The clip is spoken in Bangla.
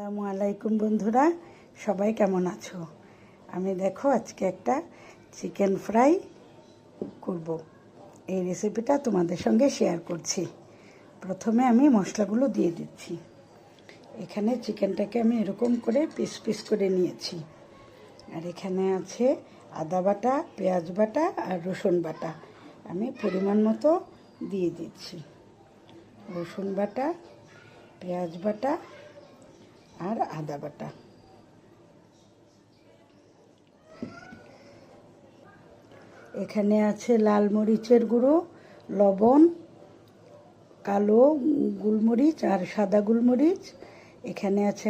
আসসালামু আলাইকুম বন্ধুরা, সবাই কেমন আছো? আমি দেখো আজকে একটা চিকেন ফ্রাই করব। এই রেসিপিটা তোমাদের সঙ্গে শেয়ার করছি। প্রথমে আমি মশলাগুলো দিয়ে দিচ্ছি। এখানে চিকেনটাকে আমি এরকম করে পিস পিস করে নিয়েছি। আর এখানে আছে আদা বাটা, পেঁয়াজ বাটা আর রসুন বাটা। আমি পরিমাণ মতো দিয়ে দিচ্ছি। রসুন বাটা, পেঁয়াজ বাটা আর আদা বাটা। এখানে আছে লাল মরিচের গুঁড়ো, লবণ, কালো গোলমরিচ আর সাদা গোলমরিচ। এখানে আছে